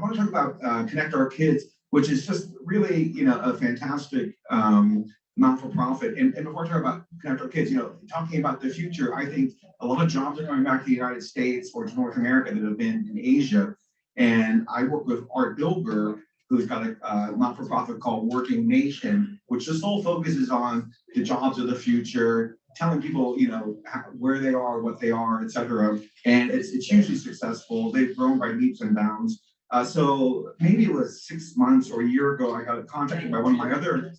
want to talk about Connect Our Kids, which is just really, a fantastic not-for-profit. And before I talk about Connect Our Kids, talking about the future, I think a lot of jobs are coming back to the United States or to North America that have been in Asia. And I work with Art Bilber, who's got a not-for-profit called Working Nation, which the sole focus is on the jobs of the future, telling people, where they are, what they are, et cetera. And it's hugely successful. They've grown by leaps and bounds. So maybe it was 6 months or a year ago, I got contacted by one of my other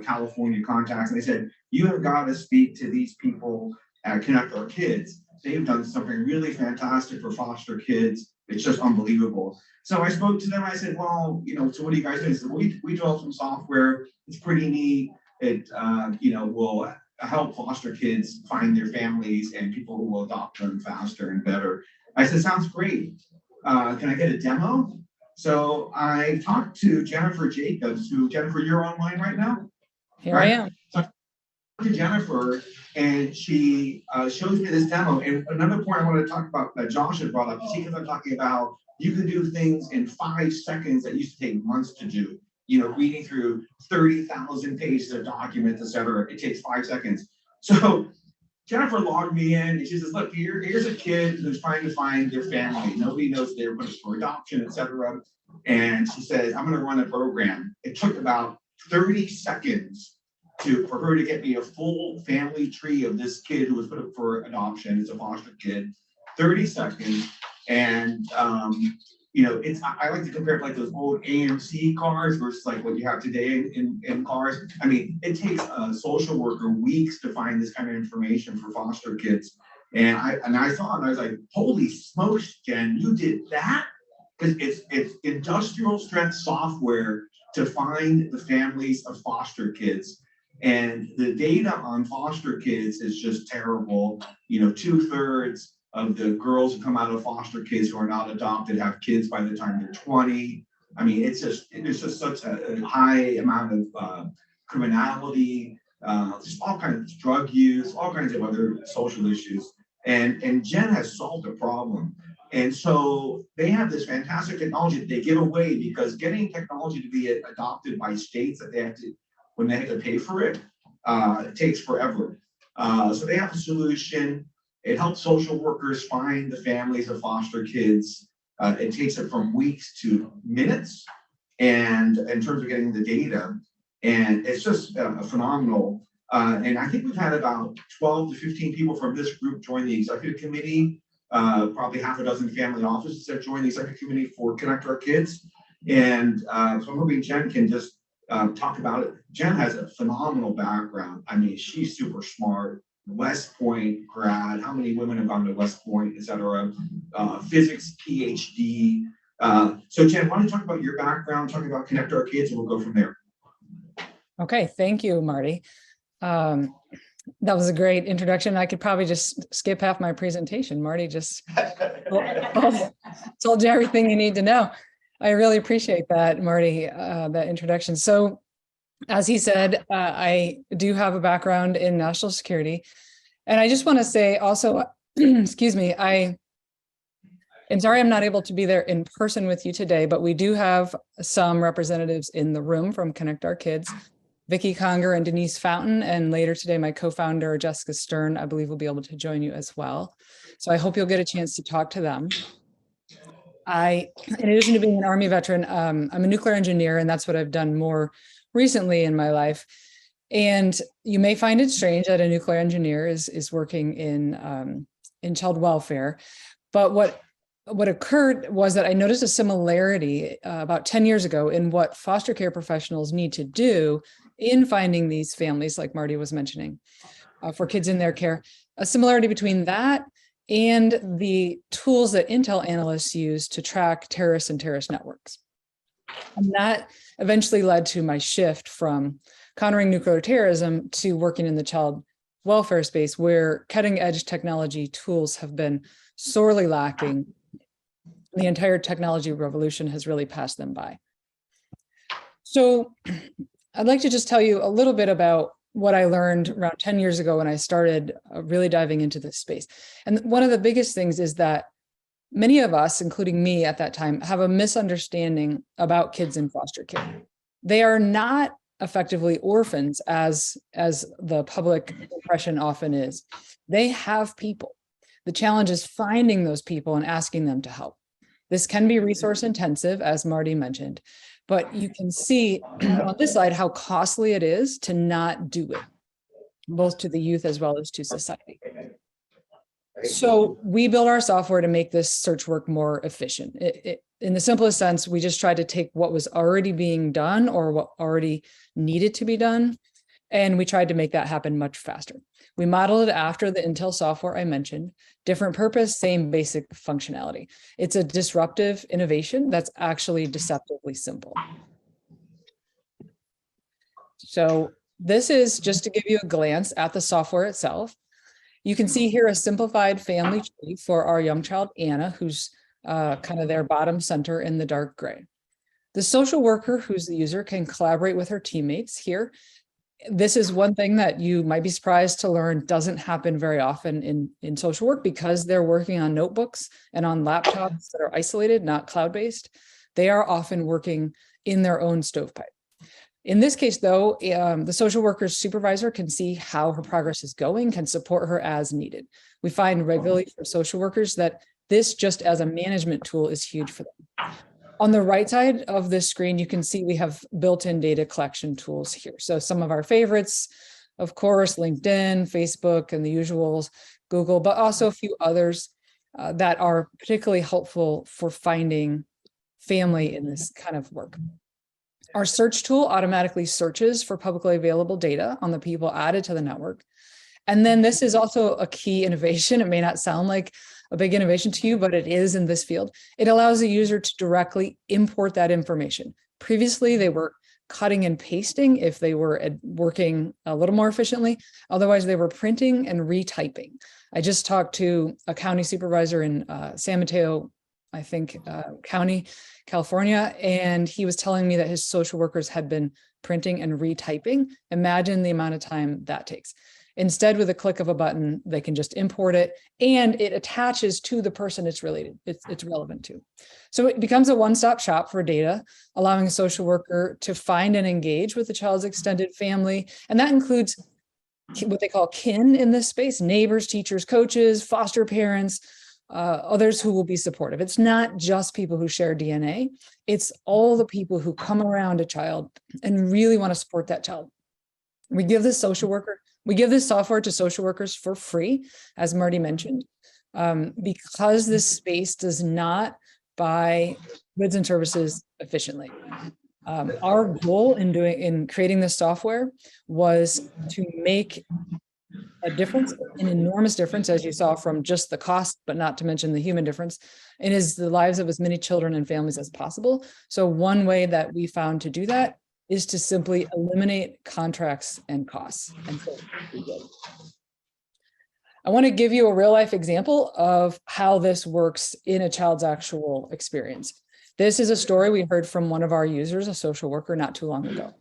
California contacts, and they said, you have got to speak to these people at Connect Our Kids. They've done something really fantastic for foster kids. It's just unbelievable. So I spoke to them. I said, well, so what do you guys do? They said, we developed some software. It's pretty neat. It, will help foster kids find their families and people who will adopt them faster and better. I said, sounds great. Can I get a demo? So I talked to Jennifer Jacobs, Jennifer, you're online right now? Here right? I am. So I talked to Jennifer, and she shows me this demo. And another point I want to talk about that Josh had brought up, is because I'm talking about you can do things in 5 seconds that used to take months to do. Reading through 30,000 pages of documents, et cetera, it takes 5 seconds. So Jennifer logged me in, and she says, look, here's a kid who's trying to find their family. Nobody knows they're put for adoption, et cetera. And she says, I'm going to run a program. It took about 30 seconds for her to get me a full family tree of this kid who was put up for adoption. It's a foster kid. 30 seconds. And I like to compare it like those old AMC cars versus like what you have today in cars. I mean, it takes a social worker weeks to find this kind of information for foster kids. And I saw it and I was like, holy smokes, Jen, you did that? Because it's industrial strength software to find the families of foster kids. And the data on foster kids is just terrible. 2/3 of the girls who come out of foster kids who are not adopted have kids by the time they're 20. I mean, it's just such a high amount of criminality, just all kinds of drug use, all kinds of other social issues. And Jen has solved the problem. And so they have this fantastic technology that they give away, because getting technology to be adopted by states that they have to, when they have to pay for it, it takes forever. So they have a solution. It helps social workers find the families of foster kids. It takes it from weeks to minutes, and in terms of getting the data, and it's just phenomenal. And I think we've had about 12 to 15 people from this group join the executive committee. Probably half a dozen family offices have joined the executive committee for Connect Our Kids. And so I'm hoping Jen can just talk about it. Jen has a phenomenal background. I mean, she's super smart. West Point grad. How many women have gone to West Point, et cetera? Physics PhD. So Jen, why don't you talk about your background, talk about Connect Our Kids, and we'll go from there. Okay, thank you, Marty. That was a great introduction. I could probably just skip half my presentation. Marty just told you everything you need to know. I really appreciate that, Marty, that introduction. So as he said, I do have a background in national security. And I just want to say also, excuse me, I'm sorry I'm not able to be there in person with you today, but we do have some representatives in the room from Connect Our Kids, Vicki Conger and Denise Fountain, and later today, my co-founder, Jessica Stern, I believe will be able to join you as well. So I hope you'll get a chance to talk to them. In addition to being an Army veteran, I'm a nuclear engineer, and that's what I've done more recently in my life. And you may find it strange that a nuclear engineer is working in child welfare. But what occurred was that I noticed a similarity about 10 years ago in what foster care professionals need to do in finding these families, like Marty was mentioning, for kids in their care. A similarity between that and the tools that intel analysts use to track terrorists and terrorist networks. And that eventually led to my shift from countering nuclear terrorism to working in the child welfare space, where cutting edge technology tools have been sorely lacking. The entire technology revolution has really passed them by. So I'd like to just tell you a little bit about what I learned around 10 years ago when I started really diving into this space. And one of the biggest things is that many of us, including me at that time, have a misunderstanding about kids in foster care. They are not effectively orphans as the public impression often is. They have people. The challenge is finding those people and asking them to help. This can be resource intensive, as Marty mentioned, but you can see on this slide how costly it is to not do it, both to the youth as well as to society. So we build our software to make this search work more efficient. In the simplest sense, we just tried to take what was already being done or what already needed to be done, and we tried to make that happen much faster. We modeled it after the Intel software I mentioned, different purpose, same basic functionality. It's a disruptive innovation that's actually deceptively simple. So this is just to give you a glance at the software itself. You can see here a simplified family tree for our young child, Anna, who's kind of their bottom center in the dark gray. The social worker, who's the user, can collaborate with her teammates here. This is one thing that you might be surprised to learn doesn't happen very often in social work, because they're working on notebooks and on laptops that are isolated, not cloud-based. They are often working in their own stovepipe. In this case, though, the social worker's supervisor can see how her progress is going, can support her as needed. We find regularly for social workers that this, just as a management tool, is huge for them. On the right side of this screen, you can see we have built-in data collection tools here. So some of our favorites, of course, LinkedIn, Facebook, and the usuals, Google, but also a few others that are particularly helpful for finding family in this kind of work. Our search tool automatically searches for publicly available data on the people added to the network. And then this is also a key innovation. It may not sound like a big innovation to you, but it is in this field. It allows the user to directly import that information. Previously, they were cutting and pasting if they were working a little more efficiently. Otherwise, they were printing and retyping. I just talked to a county supervisor in San Mateo, I think, County, California, and he was telling me that his social workers had been printing and retyping. Imagine the amount of time that takes. Instead, with a click of a button, they can just import it, and it attaches to the person it's relevant to. So it becomes a one-stop shop for data, allowing a social worker to find and engage with the child's extended family. And that includes what they call kin in this space: neighbors, teachers, coaches, foster parents, others who will be supportive. It's not just people who share DNA. It's all the people who come around a child and really want to support that child. We give this software to social workers for free, as Marty mentioned, because this space does not buy goods and services efficiently. Our goal in creating this software was to make a difference, an enormous difference, as you saw, from just the cost, but not to mention the human difference, and is the lives of as many children and families as possible. So one way that we found to do that is to simply eliminate contracts and costs. And so we did. I want to give you a real life example of how this works in a child's actual experience. This is a story we heard from one of our users, a social worker, not too long ago.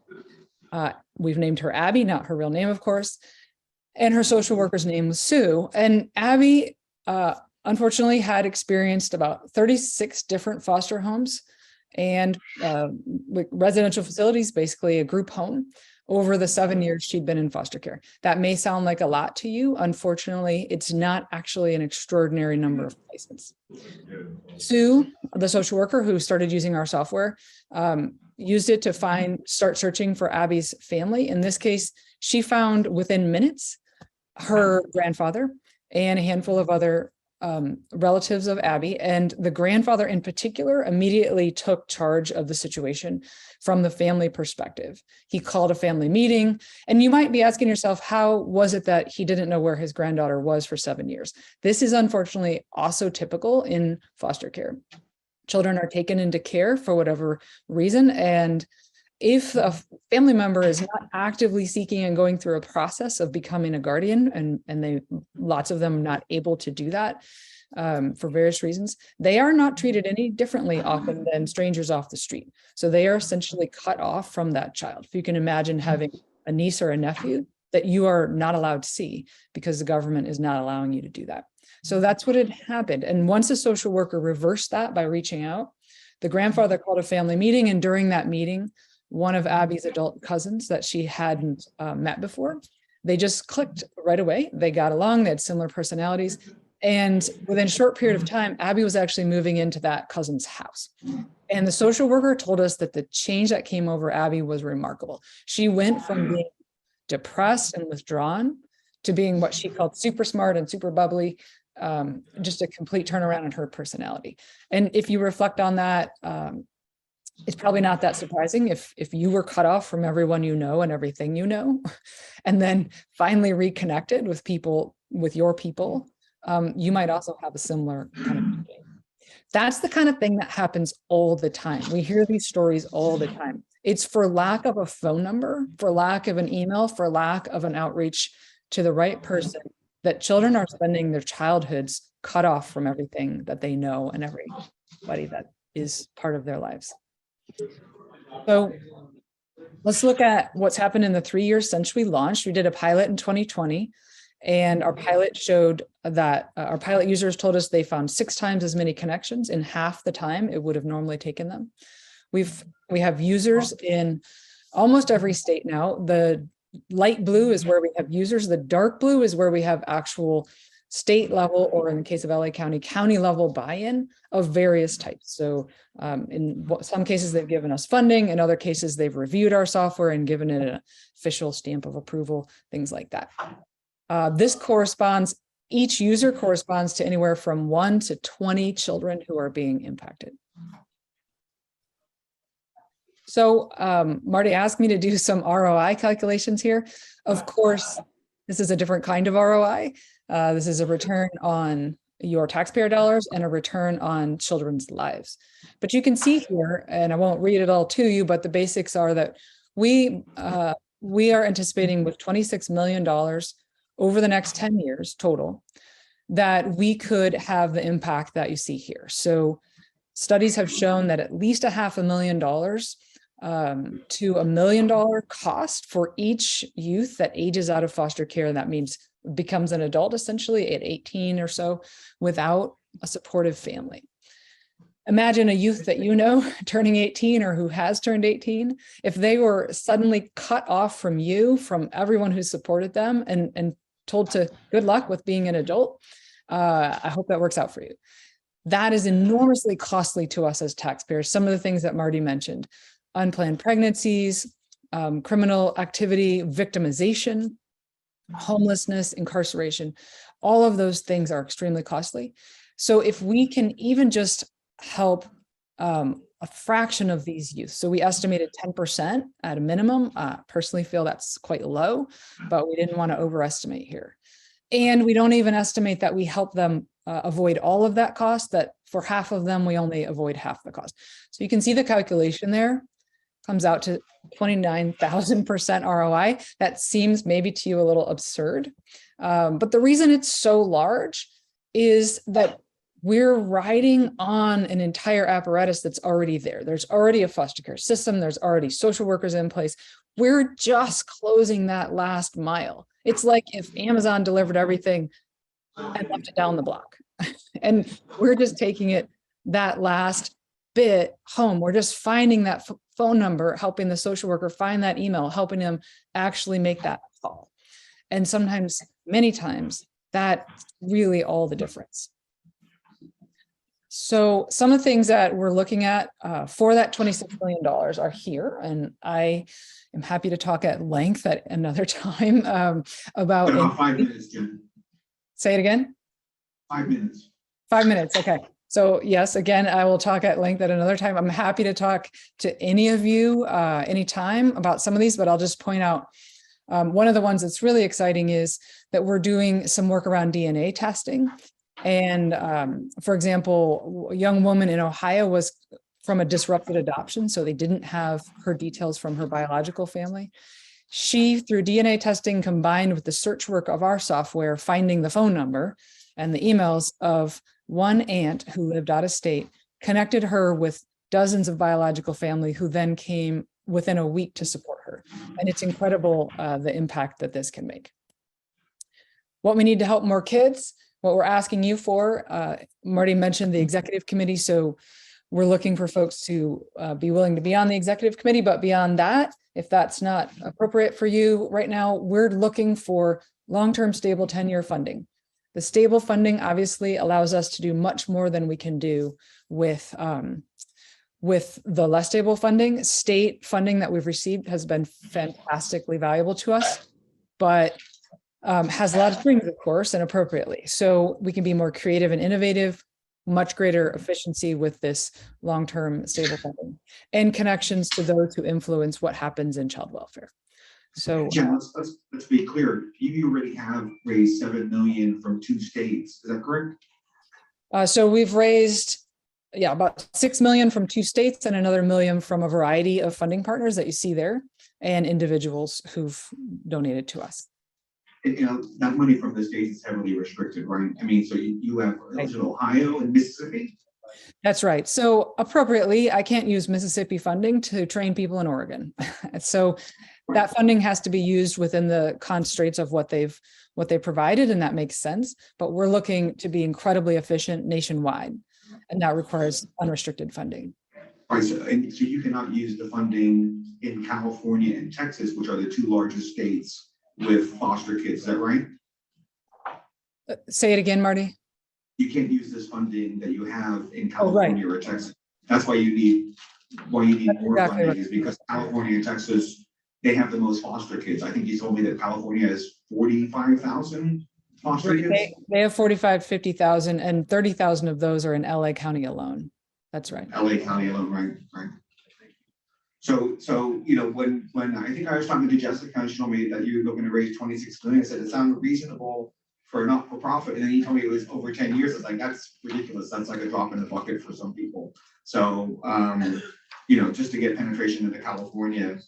We've named her Abby, not her real name, of course. And her social worker's name was Sue. And Abby, unfortunately, had experienced about 36 different foster homes and residential facilities, basically a group home, over the 7 years she'd been in foster care. That may sound like a lot to you. Unfortunately, it's not actually an extraordinary number of placements. Sue, the social worker who started using our software, used it to start searching for Abby's family. In this case, she found within minutes her grandfather and a handful of other relatives of Abby. And the grandfather in particular immediately took charge of the situation from the family perspective. He called a family meeting. And you might be asking yourself, how was it that he didn't know where his granddaughter was for 7 years? This is unfortunately also typical in foster care. Children are taken into care for whatever reason. And if a family member is not actively seeking and going through a process of becoming a guardian, and lots of them not able to do that for various reasons, they are not treated any differently often than strangers off the street. So they are essentially cut off from that child. If you can imagine having a niece or a nephew that you are not allowed to see because the government is not allowing you to do that. So that's what had happened. And once a social worker reversed that by reaching out, the grandfather called a family meeting. And during that meeting, one of Abby's adult cousins that she hadn't met before, they just clicked right away. They got along, they had similar personalities. And within a short period of time, Abby was actually moving into that cousin's house. And the social worker told us that the change that came over Abby was remarkable. She went from being depressed and withdrawn to being what she called super smart and super bubbly, just a complete turnaround in her personality. And if you reflect on that, it's probably not that surprising if you were cut off from everyone you know and everything you know, and then finally reconnected with people, with your people, you might also have a similar kind of thing. That's the kind of thing that happens all the time. We hear these stories all the time. It's for lack of a phone number, for lack of an email, for lack of an outreach to the right person, that children are spending their childhoods cut off from everything that they know and everybody that is part of their lives. So let's look at what's happened in the 3 years since we launched. We did a pilot in 2020, and our pilot showed that our pilot users told us they found 6 times as many connections in half the time it would have normally taken them. We have users in almost every state now. The light blue is where we have users. The dark blue is where we have actual state level, or in the case of LA County, county level buy-in of various types. So in some cases, they've given us funding. In other cases, they've reviewed our software and given it an official stamp of approval, things like that. Each user corresponds to anywhere from 1 to 20 children who are being impacted. So Marty asked me to do some ROI calculations here. Of course, this is a different kind of ROI. This is a return on your taxpayer dollars and a return on children's lives. But you can see here, and I won't read it all to you, but the basics are that we are anticipating with $26 million over the next 10 years total, that we could have the impact that you see here. So studies have shown that at least $500,000 to $1 million cost for each youth that ages out of foster care. That means becomes an adult essentially at 18 or so without a supportive family. Imagine a youth that you know turning 18 or who has turned 18, if they were suddenly cut off from you, from everyone who supported them, and told to good luck with being an adult. I hope that works out for you. That is enormously costly to us as taxpayers. Some of the things that Marty mentioned: unplanned pregnancies, criminal activity, victimization, homelessness, incarceration, all of those things are extremely costly. So if we can even just help a fraction of these youth, so we estimated 10% at a minimum, personally feel that's quite low, but we didn't want to overestimate here. And we don't even estimate that we help them avoid all of that cost, that for half of them, we only avoid half the cost. So you can see the calculation there comes out to 29,000% ROI. That seems maybe to you a little absurd. But the reason it's so large is that we're riding on an entire apparatus that's already there. There's already a foster care system. There's already social workers in place. We're just closing that last mile. It's like if Amazon delivered everything and left it down the block. And we're just taking it that last bit home. We're just finding that phone number, helping the social worker find that email, helping them actually make that call. And sometimes, many times, that's really all the difference. So some of the things that we're looking at for that $26 million are here, and I am happy to talk at length at another time about 5 minutes, Jen. Say it again. 5 minutes. 5 minutes. Okay. So yes, again, I will talk at length at another time. I'm happy to talk to any of you anytime about some of these, but I'll just point out one of the ones that's really exciting is that we're doing some work around DNA testing. And for example, a young woman in Ohio was from a disrupted adoption, so they didn't have her details from her biological family. She, through DNA testing combined with the search work of our software, finding the phone number and the emails of one aunt who lived out of state, connected her with dozens of biological family who then came within a week to support her. And it's incredible the impact that this can make. What we need to help more kids. what we're asking you for, Marty mentioned the executive committee, so we're looking for folks to be willing to be on the executive committee, but beyond that, if that's not appropriate for you right now, we're looking for long-term stable 10-year funding. The stable funding obviously allows us to do much more than we can do with the less stable funding. State funding that we've received has been fantastically valuable to us, but has a lot of strings, of course, and appropriately. So we can be more creative and innovative, much greater efficiency with this long-term stable funding and connections to those who influence what happens in child welfare. So Jen, let's be clear. You already have raised $7 million from 2 states. Is that correct? So we've raised, about $6 million from 2 states and another $1 million from a variety of funding partners that you see there and individuals who've donated to us. That money from the states is heavily restricted, right? I mean, so you have Ohio and Mississippi? That's right. So appropriately, I can't use Mississippi funding to train people in Oregon. So that funding has to be used within the constraints of what they provided, and that makes sense. But we're looking to be incredibly efficient nationwide, and that requires unrestricted funding. Right, so you cannot use the funding in California and Texas, which are the 2 largest states with foster kids. Is that right? Say it again, Marty. You can't use this funding that you have in California or Texas. That's why you need more exactly funding, is because California and Texas, they have the most foster kids. I think you told me that California has 45,000 foster kids. They have 45, 50,000, and 30,000 of those are in LA County alone. That's right. LA County alone, right. So when I think I was talking to Jessica, and she told me that you were looking to raise 26 million. I said it sounded reasonable for a not-for-profit, and then he told me it was over 10 years. I was like, that's ridiculous. That's like a drop in the bucket for some people. So just to get penetration into California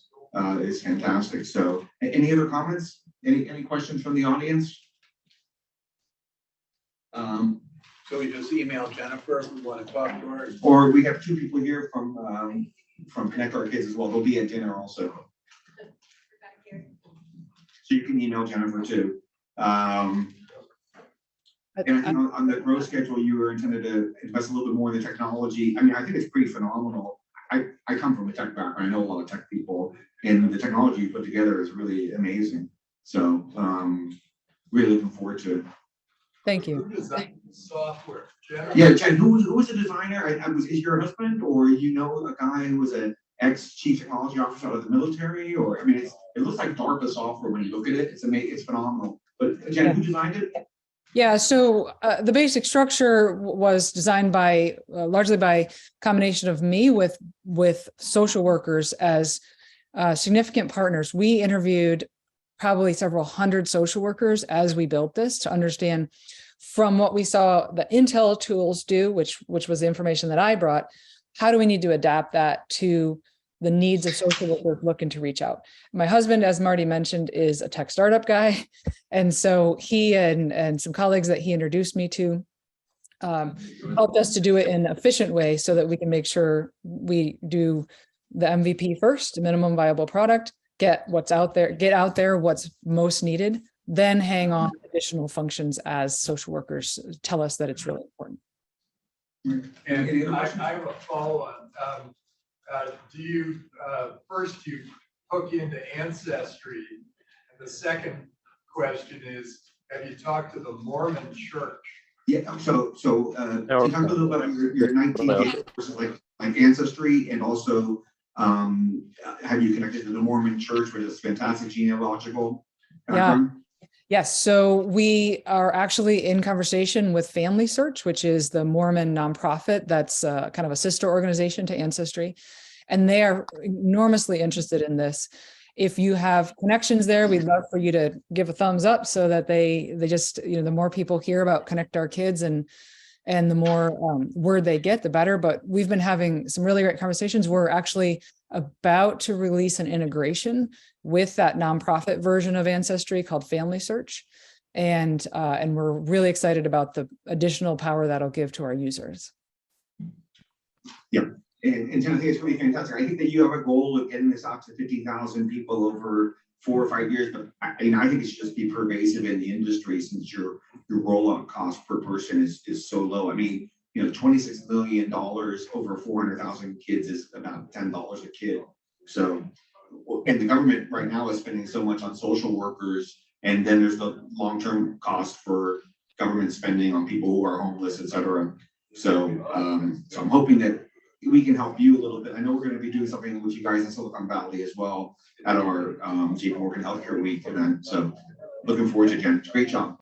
is fantastic. So any other comments? Any questions from the audience? So we just email Jennifer if we want to talk to her. Or we have 2 people here from Connect Our Kids as well. They'll be at dinner also. So you can email Jennifer too. And I think on the growth schedule, you were intended to invest a little bit more in the technology. I mean, I think it's pretty phenomenal. I come from a tech background. I know a lot of tech people, and the technology you put together is really amazing. So really looking forward to it. Thank you. Who designed the software? Jennifer? Yeah, Jen, who was the designer? Is your husband, or a guy who was an ex-chief technology officer out of the military? Or I mean, it looks like DARPA software when you look at it. It's amazing. It's phenomenal. But Jen, who designed it? Yeah, so the basic structure was designed by largely by combination of me with social workers as significant partners. We interviewed probably several hundred social workers as we built this to understand from what we saw the Intel tools do, which was the information that I brought, how do we need to adapt that to the needs of social workers looking to reach out. My husband, as Marty mentioned, is a tech startup guy. And so he and some colleagues that he introduced me to helped us to do it in an efficient way so that we can make sure we do the MVP first, minimum viable product, get out there what's most needed, then hang on additional functions as social workers tell us that it's really important. And I have a follow-on. Do you first you hook into Ancestry, and the second question is, have you talked to the Mormon Church? Yeah, so can you talk a little about your 19 days versus like Ancestry, and also have you connected to the Mormon Church, which is fantastic genealogical background? Yeah. Yes, so we are actually in conversation with Family Search, which is the Mormon nonprofit that's kind of a sister organization to Ancestry, and they are enormously interested in this. If you have connections there, we'd love for you to give a thumbs up so that they just, the more people hear about Connect Our Kids and the more word they get, the better. But we've been having some really great conversations. We're actually about to release an integration with that nonprofit version of Ancestry called Family Search. And we're really excited about the additional power that'll give to our users. Yeah. And Jen, I think it's really fantastic. I think that you have a goal of getting this out to 50,000 people over 4 or 5 years, but I think it should just be pervasive in the industry, since you're your rollout cost per person is so low. I mean, you know, $26 million over 400,000 kids is about $10 a kid. So, and the government right now is spending so much on social workers, and then there's the long-term cost for government spending on people who are homeless, et cetera. So, so I'm hoping that we can help you a little bit. I know we're going to be doing something with you guys in Silicon Valley as well at our JP Morgan Healthcare Week event. So looking forward to it, Jen. Great job.